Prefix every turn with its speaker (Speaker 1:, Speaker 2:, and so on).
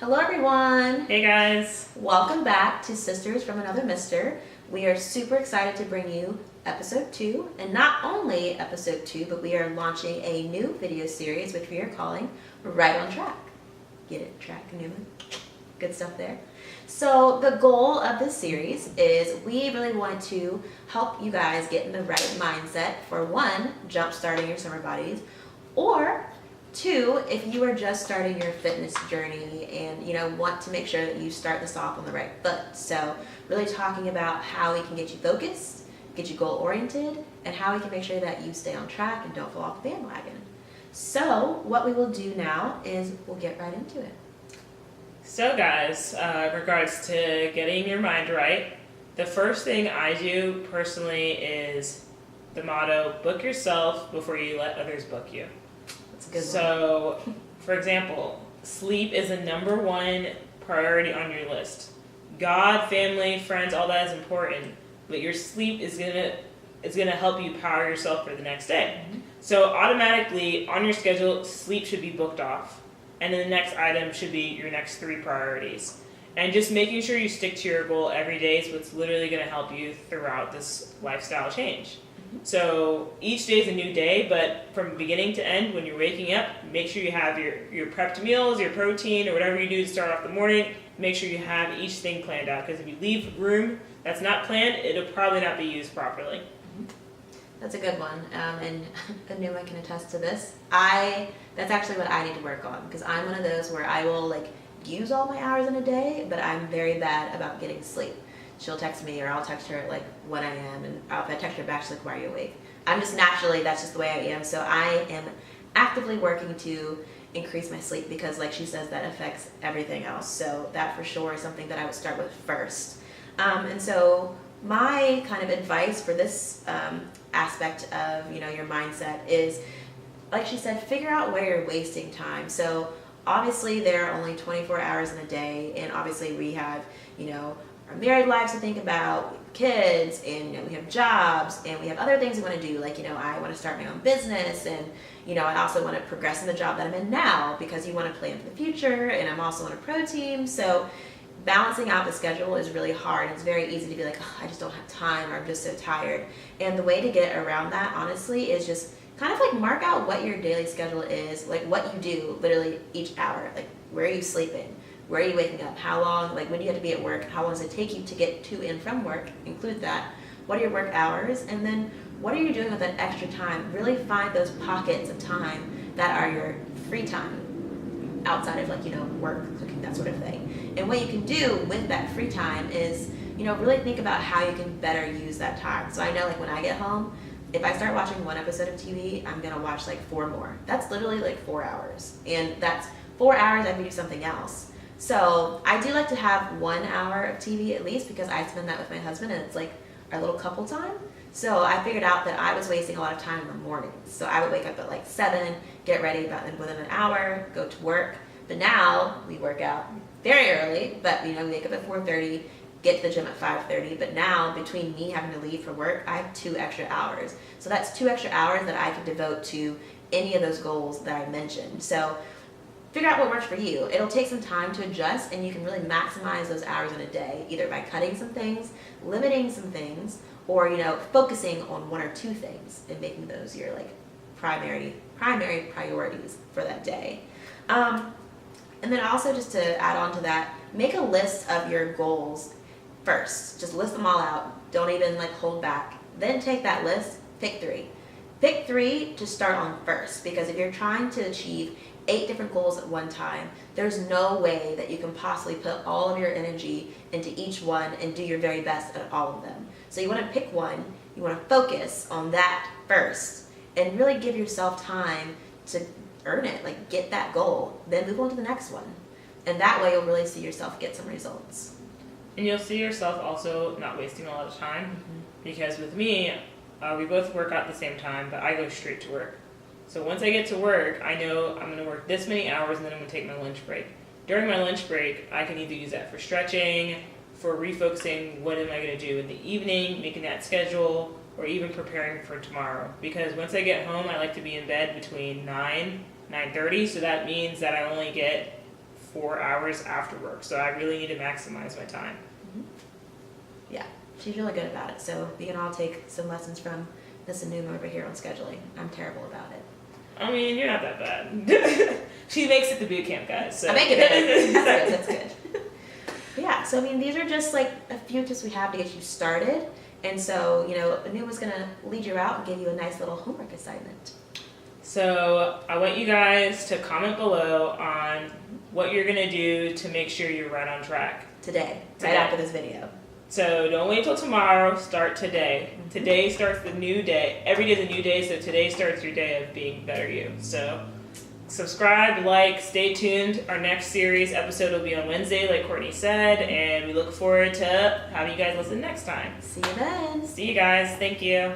Speaker 1: Hello everyone!
Speaker 2: Hey guys!
Speaker 1: Welcome back to Sisters from Another Mister. We are super excited to bring you episode 2, and not only episode 2, but we are launching a new video series which we are calling Right on Track. Get it? Track, Newman? Good stuff there. So the goal of this series is we really want to help you guys get in the right mindset for one, jump starting your summer bodies, or two, if you are just starting your fitness journey and want to make sure that you start this off on the right foot. So really talking about how we can get you focused, get you goal oriented, and how we can make sure that you stay on track and don't fall off the bandwagon. So what we will do now is we'll get right into it.
Speaker 2: So guys, in regards to getting your mind right, the first thing I do personally is the motto, book yourself before you let others book you. So, for example, sleep is the number one priority on your list. God, family, friends, all that is important, but your sleep is gonna help you power yourself for the next day. Mm-hmm. So automatically on your schedule, sleep should be booked off, and then the next item should be your next 3 priorities. And just making sure you stick to your goal every day is what's literally gonna help you throughout this lifestyle change. So each day is a new day, but from beginning to end, when you're waking up, make sure you have your prepped meals, your protein, or whatever you do to start off the morning. Make sure you have each thing planned out, because if you leave room that's not planned, it'll probably not be used properly.
Speaker 1: That's a good one, and Anuma can attest to this. That's actually what I need to work on, because I'm one of those where I will use all my hours in a day, but I'm very bad about getting sleep. She'll text me, or I'll text her when I am, and if I text her back, she's like, "Why are you awake?" I'm just naturally, that's just the way I am. So I am actively working to increase my sleep, because like she says, that affects everything else. So that for sure is something that I would start with first. And so my kind of advice for this aspect of your mindset is, like she said, figure out where you're wasting time. So obviously there are only 24 hours in a day, and obviously we have our married lives to think about, kids, and we have jobs, and we have other things we want to do. I want to start my own business, and I also want to progress in the job that I'm in now, because you want to plan for the future, and I'm also on a pro team. So balancing out the schedule is really hard. It's very easy to be like, oh, I just don't have time, or I'm just so tired. And the way to get around that, honestly, is just kind of mark out what your daily schedule is, what you do literally each hour. Where are you sleeping? Where are you waking up? How long, when do you have to be at work? How long does it take you to get to and from work? Include that. What are your work hours? And then what are you doing with that extra time? Really find those pockets of time that are your free time outside of work, cooking, that sort of thing. And what you can do with that free time is, really think about how you can better use that time. So I know when I get home, if I start watching one episode of TV, I'm going to watch 4 more. That's literally 4 hours. And that's 4 hours I can do something else. So I do like to have 1 hour of TV at least, because I spend that with my husband, and it's our little couple time. So I figured out that I was wasting a lot of time in the mornings. So I would wake up at 7, get ready within an hour, go to work. But now we work out very early, but we wake up at 4:30, get to the gym at 5:30. But now between me having to leave for work, I have 2 extra hours. So that's 2 extra hours that I can devote to any of those goals that I mentioned. So figure out what works for you. It'll take some time to adjust, and you can really maximize those hours in a day, either by cutting some things, limiting some things, or focusing on 1 or 2 things and making those your primary priorities for that day. And then also, just to add on to that, make a list of your goals first. Just list them all out. Don't even hold back. Then take that list, pick 3. Pick 3 to start on first, because if you're trying to achieve 8 different goals at one time, there's no way that you can possibly put all of your energy into each one and do your very best at all of them. So you want to pick one, you want to focus on that first, and really give yourself time to earn it, get that goal, then move on to the next one. And that way you'll really see yourself get some results.
Speaker 2: And you'll see yourself also not wasting a lot of time, because with me, we both work out at the same time, but I go straight to work. So once I get to work, I know I'm going to work this many hours, and then I'm going to take my lunch break. During my lunch break, I can either use that for stretching, for refocusing, what am I going to do in the evening, making that schedule, or even preparing for tomorrow. Because once I get home, I like to be in bed between 9, 9:30, so that means that I only get 4 hours after work. So I really need to maximize my time.
Speaker 1: Yeah, she's really good about it. So we can all take some lessons from this Anuma over here on scheduling. I'm terrible about it.
Speaker 2: I mean, you're not that bad. She makes it to boot camp, guys. So.
Speaker 1: I make it good. That's good. Yeah, so I mean, these are just like a few tips we have to get you started. And so, you know, Anuma's going to lead you out and give you a nice little homework assignment.
Speaker 2: So I want you guys to comment below on what you're going to do to make sure you're right on track.
Speaker 1: Today, right after this video.
Speaker 2: So don't wait till tomorrow, start today. Today starts the new day. Every day is a new day, so today starts your day of being better you. So subscribe, like, stay tuned. Our next series episode will be on Wednesday, like Courtney said, and we look forward to having you guys listen next time.
Speaker 1: See you then.
Speaker 2: See you guys. Thank you.